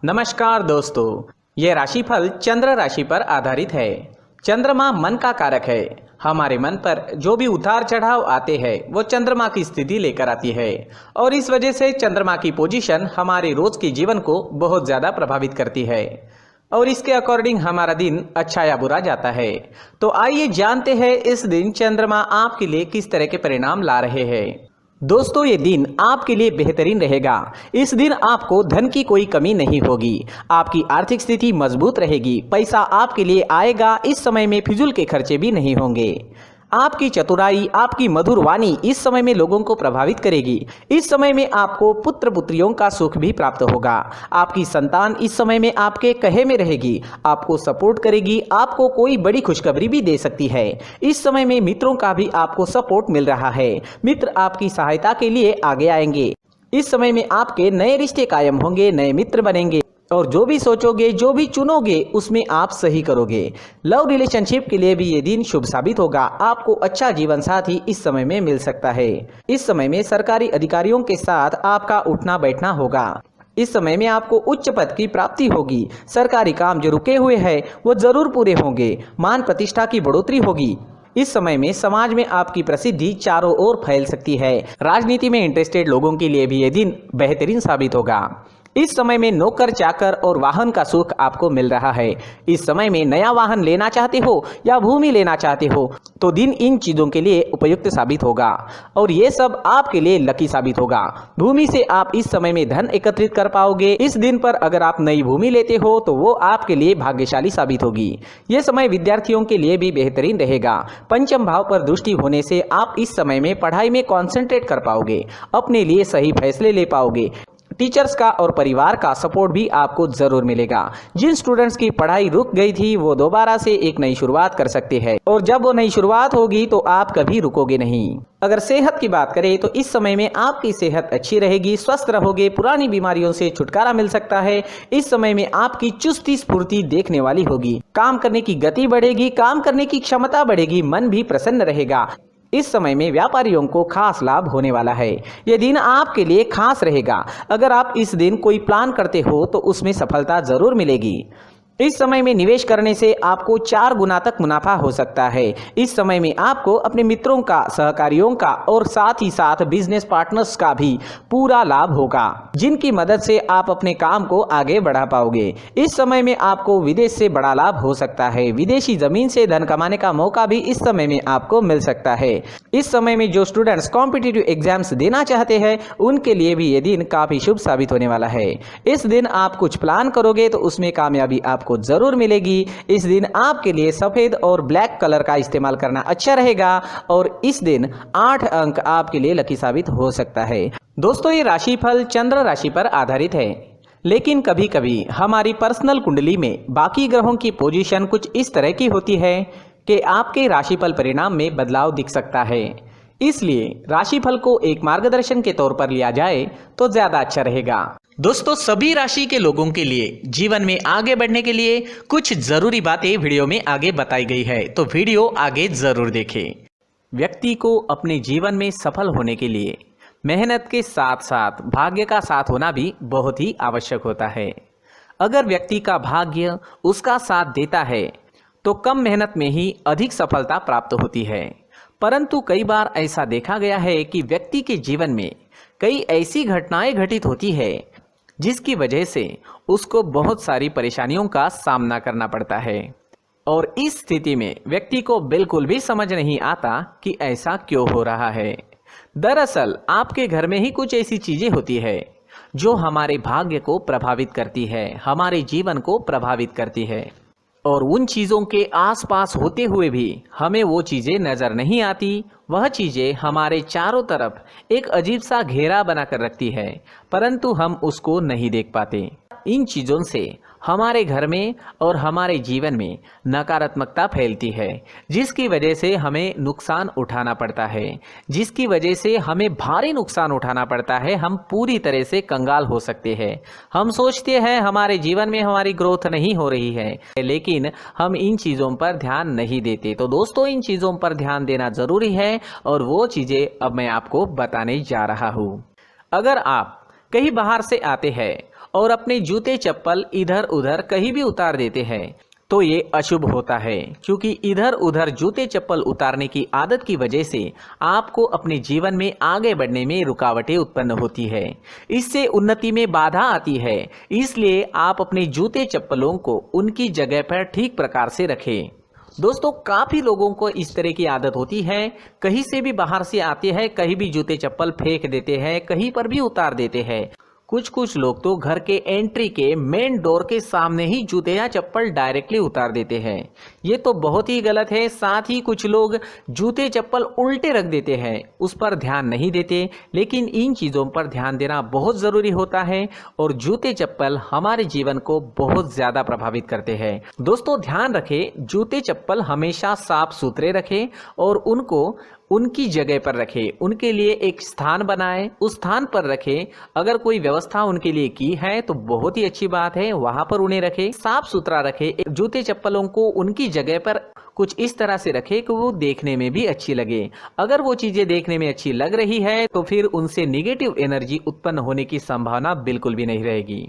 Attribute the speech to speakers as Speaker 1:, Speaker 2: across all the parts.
Speaker 1: नमस्कार दोस्तों, ये राशिफल चंद्र राशि पर आधारित है। चंद्रमा मन का कारक है। हमारे मन पर जो भी उतार चढ़ाव आते हैं वो चंद्रमा की स्थिति लेकर आती है और इस वजह से चंद्रमा की पोजीशन हमारे रोज के जीवन को बहुत ज़्यादा प्रभावित करती है और इसके अकॉर्डिंग हमारा दिन अच्छा या बुरा जाता है। तो आइए जानते हैं इस दिन चंद्रमा आपके लिए किस तरह के परिणाम ला रहे हैं। दोस्तों, ये दिन आपके लिए बेहतरीन रहेगा। इस दिन आपको धन की कोई कमी नहीं होगी। आपकी आर्थिक स्थिति मजबूत रहेगी। पैसा आपके लिए आएगा। इस समय में फिजूल के खर्चे भी नहीं होंगे। आपकी चतुराई, आपकी मधुर वाणी इस समय में लोगों को प्रभावित करेगी। इस समय में आपको पुत्र पुत्रियों का सुख भी प्राप्त होगा। आपकी संतान इस समय में आपके कहे में रहेगी, आपको सपोर्ट करेगी। आपको कोई बड़ी खुशखबरी भी दे सकती है। इस समय में मित्रों का भी आपको सपोर्ट मिल रहा है। मित्र आपकी सहायता के लिए आगे आएंगे। इस समय में आपके नए रिश्ते कायम होंगे, नए मित्र बनेंगे और जो भी सोचोगे, जो भी चुनोगे उसमें आप सही करोगे। लव रिलेशनशिप के लिए भी ये दिन शुभ साबित होगा। आपको अच्छा जीवन साथी इस समय में मिल सकता है। इस समय में सरकारी अधिकारियों के साथ आपका उठना बैठना होगा। इस समय में आपको उच्च पद की प्राप्ति होगी। सरकारी काम जो रुके हुए हैं वो जरूर पूरे होंगे। मान प्रतिष्ठा की बढ़ोतरी होगी। इस समय में समाज में आपकी प्रसिद्धि चारों ओर फैल सकती है। राजनीति में इंटरेस्टेड लोगों के लिए भी ये दिन बेहतरीन साबित होगा। इस समय में नौकर चाकर और वाहन का सुख आपको मिल रहा है। इस समय में नया वाहन लेना चाहते हो या भूमि लेना चाहते हो तो दिन इन चीज़ों के लिए उपयुक्त साबित होगा और ये सब आपके लिए लकी साबित होगा। भूमि से आप इस समय में धन एकत्रित कर पाओगे। इस दिन पर अगर आप नई भूमि लेते हो तो वो आपके लिए भाग्यशाली साबित होगी। ये समय विद्यार्थियों के लिए भी बेहतरीन रहेगा। पंचम भाव पर दृष्टि होने से आप इस समय में पढ़ाई में कॉन्सेंट्रेट कर पाओगे, अपने लिए सही फैसले ले पाओगे। टीचर्स का और परिवार का सपोर्ट भी आपको जरूर मिलेगा। जिन स्टूडेंट्स की पढ़ाई रुक गई थी वो दोबारा से एक नई शुरुआत कर सकते हैं और जब वो नई शुरुआत होगी तो आप कभी रुकोगे नहीं। अगर सेहत की बात करें तो इस समय में आपकी सेहत अच्छी रहेगी, स्वस्थ रहोगे। पुरानी बीमारियों से छुटकारा मिल सकता है। इस समय में आपकी चुस्ती स्फूर्ति देखने वाली होगी। काम करने की गति बढ़ेगी, काम करने की क्षमता बढ़ेगी, मन भी प्रसन्न रहेगा। इस समय में व्यापारियों को खास लाभ होने वाला है। यह दिन आपके लिए खास रहेगा। अगर आप इस दिन कोई प्लान करते हो तो उसमें सफलता जरूर मिलेगी। इस समय में निवेश करने से आपको 4 गुना तक मुनाफा हो सकता है। इस समय में आपको अपने मित्रों का, सहकारियों का और साथ ही साथ बिजनेस पार्टनर्स का भी पूरा लाभ होगा, जिनकी मदद से आप अपने काम को आगे बढ़ा पाओगे। इस समय में आपको विदेश से बड़ा लाभ हो सकता है। विदेशी जमीन से धन कमाने का मौका भी इस समय में आपको मिल सकता है। इस समय में जो स्टूडेंट्स कॉम्पिटिटिव एग्जाम्स देना चाहते हैं उनके लिए भी ये दिन काफी शुभ साबित होने वाला है। इस दिन आप कुछ प्लान करोगे तो उसमें कामयाबी आपको जरूर मिलेगी। इस दिन आपके लिए सफेद और ब्लैक कलर का इस्तेमाल करना अच्छा रहेगा और इस दिन 8 अंक आपके लिए लकी साबित हो सकता है। दोस्तों, ये राशिफल चंद्र राशि पर आधारित है, लेकिन कभी कभी हमारी पर्सनल कुंडली में बाकी ग्रहों की पोजीशन कुछ इस तरह की होती है कि आपके राशिफल परिणाम में बदलाव दिख सकता है। इसलिए राशिफल को एक मार्गदर्शन के तौर पर लिया जाए तो ज्यादा अच्छा रहेगा। दोस्तों, सभी राशि के लोगों के लिए जीवन में आगे बढ़ने के लिए कुछ जरूरी बातें वीडियो में आगे बताई गई है, तो वीडियो आगे जरूर देखें। व्यक्ति को अपने जीवन में सफल होने के लिए मेहनत के साथ साथ भाग्य का साथ होना भी बहुत ही आवश्यक होता है। अगर व्यक्ति का भाग्य उसका साथ देता है तो कम मेहनत में ही अधिक सफलता प्राप्त होती है। परंतु कई बार ऐसा देखा गया है कि व्यक्ति के जीवन में कई ऐसी घटनाएं घटित होती है जिसकी वजह से उसको बहुत सारी परेशानियों का सामना करना पड़ता है और इस स्थिति में व्यक्ति को बिल्कुल भी समझ नहीं आता कि ऐसा क्यों हो रहा है। दरअसल आपके घर में ही कुछ ऐसी चीजें होती है जो हमारे भाग्य को प्रभावित करती है, हमारे जीवन को प्रभावित करती है और उन चीज़ों के आसपास होते हुए भी हमें वो चीज़ें नज़र नहीं आती। वह चीज़ें हमारे चारों तरफ एक अजीब सा घेरा बनाकर रखती है, परंतु हम उसको नहीं देख पाते। इन चीज़ों से हमारे घर में और हमारे जीवन में नकारात्मकता फैलती है, जिसकी वजह से हमें नुकसान उठाना पड़ता है, जिसकी वजह से हमें भारी नुकसान उठाना पड़ता है। हम पूरी तरह से कंगाल हो सकते हैं। हम सोचते हैं हमारे जीवन में हमारी ग्रोथ नहीं हो रही है, लेकिन हम इन चीज़ों पर ध्यान नहीं देते। तो दोस्तों, इन चीज़ों पर ध्यान देना ज़रूरी है और वो चीज़ें अब मैं आपको बताने जा रहा हूँ। अगर आप कहीं बाहर से आते हैं और अपने जूते चप्पल इधर उधर कहीं भी उतार देते हैं तो ये अशुभ होता है, क्योंकि इधर उधर जूते चप्पल उतारने की आदत की वजह से आपको अपने जीवन में आगे बढ़ने में रुकावटें उत्पन्न होती है। इससे उन्नति में बाधा आती है। इसलिए आप अपने जूते चप्पलों को उनकी जगह पर ठीक प्रकार से रखें। दोस्तों, काफ़ी लोगों को इस तरह की आदत होती है, कहीं से भी बाहर से आते हैं, कहीं भी जूते चप्पल फेंक देते हैं, कहीं पर भी उतार देते हैं। कुछ लोग तो घर के एंट्री के मेन डोर के सामने ही जूते या चप्पल डायरेक्टली उतार देते हैं। ये तो बहुत ही गलत है। साथ ही कुछ लोग जूते चप्पल उल्टे रख देते हैं, उस पर ध्यान नहीं देते। लेकिन इन चीज़ों पर ध्यान देना बहुत ज़रूरी होता है और जूते चप्पल हमारे जीवन को बहुत ज़्यादा प्रभावित करते हैं। दोस्तों, ध्यान रखें, जूते चप्पल हमेशा साफ सुथरे रखें और उनको उनकी जगह पर रखें। उनके लिए एक स्थान बनाएं, उस स्थान पर रखें। अगर कोई व्यवस्था उनके लिए की है तो बहुत ही अच्छी बात है, वहां पर उन्हें रखें, साफ सुथरा रखें। जूते चप्पलों को उनकी जगह पर कुछ इस तरह से रखें कि वो देखने में भी अच्छी लगे। अगर वो चीजें देखने में अच्छी लग रही है तो फिर उनसे निगेटिव एनर्जी उत्पन्न होने की संभावना बिल्कुल भी नहीं रहेगी।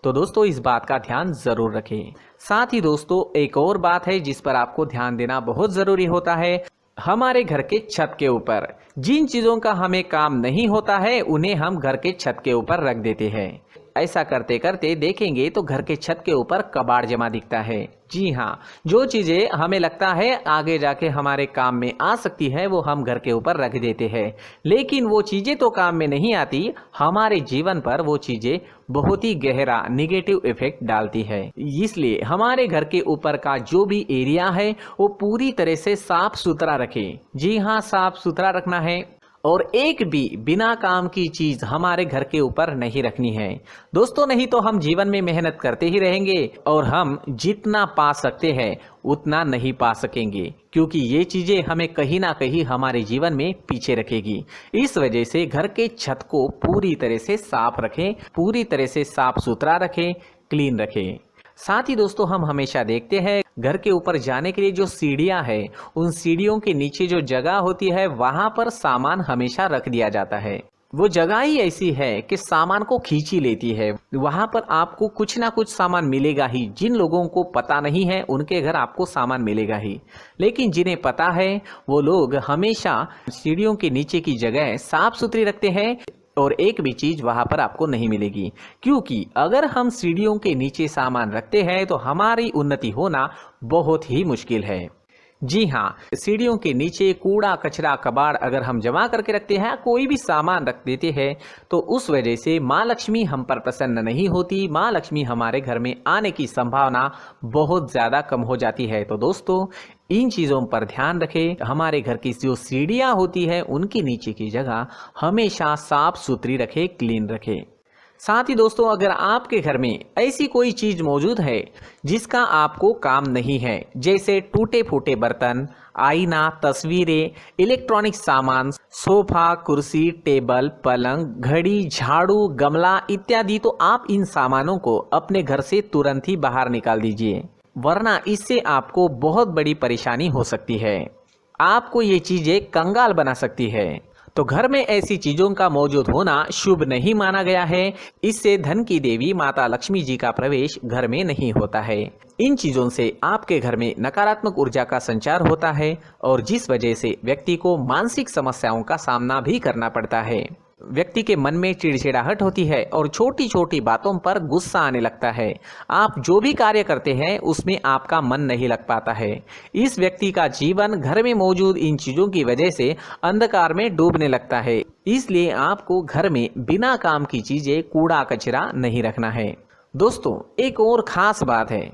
Speaker 1: तो दोस्तों, इस बात का ध्यान जरूर रखें। साथ ही दोस्तों, एक और बात है जिस पर आपको ध्यान देना बहुत जरूरी होता है। हमारे घर के छत के ऊपर जिन चीजों का हमें काम नहीं होता है उन्हें हम घर के छत के ऊपर रख देते हैं। ऐसा करते करते देखेंगे तो घर के छत के ऊपर कबाड़ जमा दिखता है। जी हाँ, जो चीजें हमें लगता है आगे जाके हमारे काम में आ सकती है वो हम घर के ऊपर रख देते हैं, लेकिन वो चीजें तो काम में नहीं आती, हमारे जीवन पर वो चीजें बहुत ही गहरा निगेटिव इफेक्ट डालती है। इसलिए हमारे घर के ऊपर का जो भी एरिया है वो पूरी तरह से साफ सुथरा रखें। जी हाँ, साफ सुथरा रखना है और एक भी बिना काम की चीज हमारे घर के ऊपर नहीं रखनी है। दोस्तों, नहीं तो हम जीवन में मेहनत करते ही रहेंगे और हम जितना पा सकते हैं उतना नहीं पा सकेंगे, क्योंकि ये चीजें हमें कहीं ना कहीं हमारे जीवन में पीछे रखेगी। इस वजह से घर के छत को पूरी तरह से साफ रखें, पूरी तरह से साफ सुथरा रखें, क्लीन रखें। साथ ही दोस्तों, हम हमेशा देखते हैं घर के ऊपर जाने के लिए जो सीढ़ियां है, उन सीढ़ियों के नीचे जो जगह होती है वहां पर सामान हमेशा रख दिया जाता है। वो जगह ही ऐसी है कि सामान को खींच ही लेती है। वहां पर आपको कुछ ना कुछ सामान मिलेगा ही। जिन लोगों को पता नहीं है उनके घर आपको सामान मिलेगा ही, लेकिन जिन्हें पता है वो लोग हमेशा सीढ़ियों के नीचे की जगह साफ सुथरी रखते हैं और एक भी चीज वहां पर आपको नहीं मिलेगी, क्योंकि अगर हम सीढ़ियों के नीचे सामान रखते हैं तो हमारी उन्नति होना बहुत ही मुश्किल है। जी हाँ, सीढ़ियों के नीचे कूड़ा कचरा कबाड़ अगर हम जमा करके रखते हैं, कोई भी सामान रख देते हैं, तो उस वजह से माँ लक्ष्मी हम पर प्रसन्न नहीं होती। माँ लक्ष्मी हमारे घर में आने की संभावना बहुत ज़्यादा कम हो जाती है। तो दोस्तों, इन चीज़ों पर ध्यान रखें। हमारे घर की जो सीढ़ियाँ होती है उनके नीचे की जगह हमेशा साफ सुथरी रखें, क्लीन रखें। साथ ही दोस्तों, अगर आपके घर में ऐसी कोई चीज मौजूद है जिसका आपको काम नहीं है, जैसे टूटे फूटे बर्तन, आईना, तस्वीरें, इलेक्ट्रॉनिक सामान, सोफा, कुर्सी, टेबल, पलंग, घड़ी, झाड़ू, गमला इत्यादि, तो आप इन सामानों को अपने घर से तुरंत ही बाहर निकाल दीजिए, वरना इससे आपको बहुत बड़ी परेशानी हो सकती है। आपको ये चीजें कंगाल बना सकती है। तो घर में ऐसी चीजों का मौजूद होना शुभ नहीं माना गया है। इससे धन की देवी माता लक्ष्मी जी का प्रवेश घर में नहीं होता है। इन चीजों से आपके घर में नकारात्मक ऊर्जा का संचार होता है और जिस वजह से व्यक्ति को मानसिक समस्याओं का सामना भी करना पड़ता है। व्यक्ति के मन में चिड़चिड़ाहट होती है और छोटी छोटी बातों पर गुस्सा आने लगता है। आप जो भी कार्य करते हैं उसमें आपका मन नहीं लग पाता है। इस व्यक्ति का जीवन घर में मौजूद इन चीजों की वजह से अंधकार में डूबने लगता है। इसलिए आपको घर में बिना काम की चीजें, कूड़ा कचरा नहीं रखना है। दोस्तों, एक और खास बात है,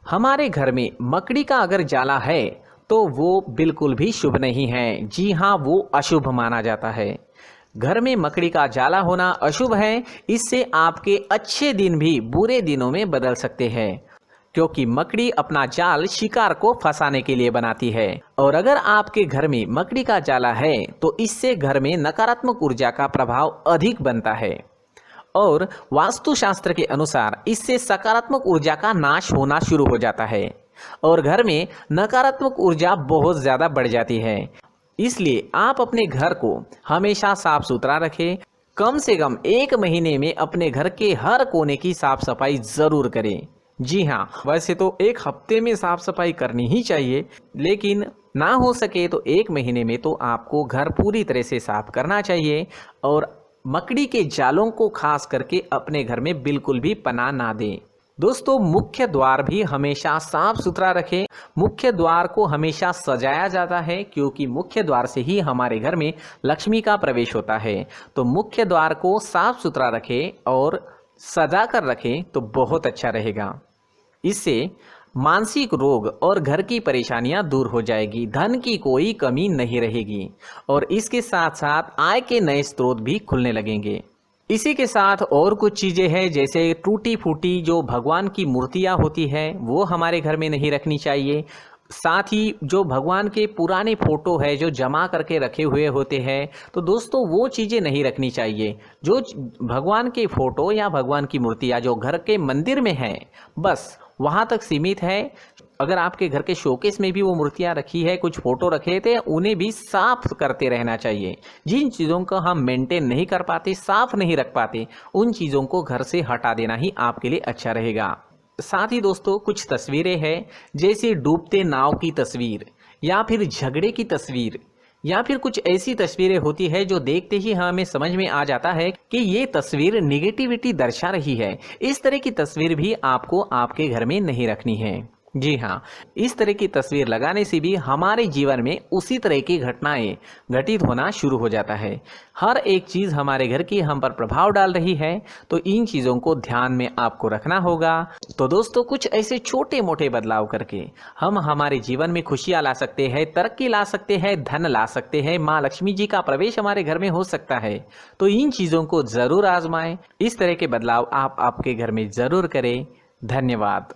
Speaker 1: हमारे घर में मकड़ी का अगर जाला है तो वो बिल्कुल भी शुभ नहीं है। जी हाँ, वो अशुभ माना जाता है। घर में मकड़ी का जाला होना अशुभ है। इससे आपके अच्छे दिन भी बुरे दिनों में बदल सकते हैं, क्योंकि मकड़ी अपना जाल शिकार को फंसाने के लिए बनाती है। और अगर आपके घर में मकड़ी का जाला है तो इससे घर में नकारात्मक ऊर्जा का प्रभाव अधिक बनता है और वास्तुशास्त्र के अनुसार इससे सकारात्मक ऊर्जा का नाश होना शुरू हो जाता है और घर में नकारात्मक ऊर्जा बहुत ज़्यादा बढ़ जाती है। इसलिए आप अपने घर को हमेशा साफ सुथरा रखें, कम से कम 1 महीने में अपने घर के हर कोने की साफ सफाई ज़रूर करें। जी हाँ, वैसे तो 1 हफ्ते में साफ सफाई करनी ही चाहिए, लेकिन ना हो सके तो 1 महीने में तो आपको घर पूरी तरह से साफ करना चाहिए और मकड़ी के जालों को खास करके अपने घर में बिल्कुल भी पनाह ना दें। दोस्तों, मुख्य द्वार भी हमेशा साफ सुथरा रखें। मुख्य द्वार को हमेशा सजाया जाता है क्योंकि मुख्य द्वार से ही हमारे घर में लक्ष्मी का प्रवेश होता है। तो मुख्य द्वार को साफ सुथरा रखें और सजा कर रखें तो बहुत अच्छा रहेगा। इससे मानसिक रोग और घर की परेशानियां दूर हो जाएगी, धन की कोई कमी नहीं रहेगी और इसके साथ साथ आय के नए स्रोत भी खुलने लगेंगे। इसी के साथ और कुछ चीज़ें हैं, जैसे टूटी फूटी जो भगवान की मूर्तियां होती है वो हमारे घर में नहीं रखनी चाहिए। साथ ही जो भगवान के पुराने फोटो है जो जमा करके रखे हुए होते हैं, तो दोस्तों वो चीज़ें नहीं रखनी चाहिए। जो भगवान के फोटो या भगवान की मूर्तियाँ जो घर के मंदिर में हैं, बस वहाँ तक सीमित है। अगर आपके घर के शोकेस में भी वो मूर्तियाँ रखी है, कुछ फोटो रखे थे, उन्हें भी साफ करते रहना चाहिए। जिन चीज़ों को हम मेंटेन नहीं कर पाते, साफ नहीं रख पाते, उन चीज़ों को घर से हटा देना ही आपके लिए अच्छा रहेगा। साथ ही दोस्तों, कुछ तस्वीरें हैं, जैसे डूबते नाव की तस्वीर या फिर झगड़े की तस्वीर या फिर कुछ ऐसी तस्वीरें होती है जो देखते ही हमें समझ में आ जाता है कि ये तस्वीर निगेटिविटी दर्शा रही है। इस तरह की तस्वीर भी आपको आपके घर में नहीं रखनी है। जी हाँ, इस तरह की तस्वीर लगाने से भी हमारे जीवन में उसी तरह की घटनाएं घटित होना शुरू हो जाता है। हर एक चीज़ हमारे घर की हम पर प्रभाव डाल रही है, तो इन चीज़ों को ध्यान में आपको रखना होगा। तो दोस्तों, कुछ ऐसे छोटे मोटे बदलाव करके हम हमारे जीवन में खुशियाँ ला सकते हैं, तरक्की ला सकते हैं, धन ला सकते हैं, माँ लक्ष्मी जी का प्रवेश हमारे घर में हो सकता है। तो इन चीज़ों को ज़रूर आजमाएं। इस तरह के बदलाव आप आपके घर में ज़रूर करें। धन्यवाद।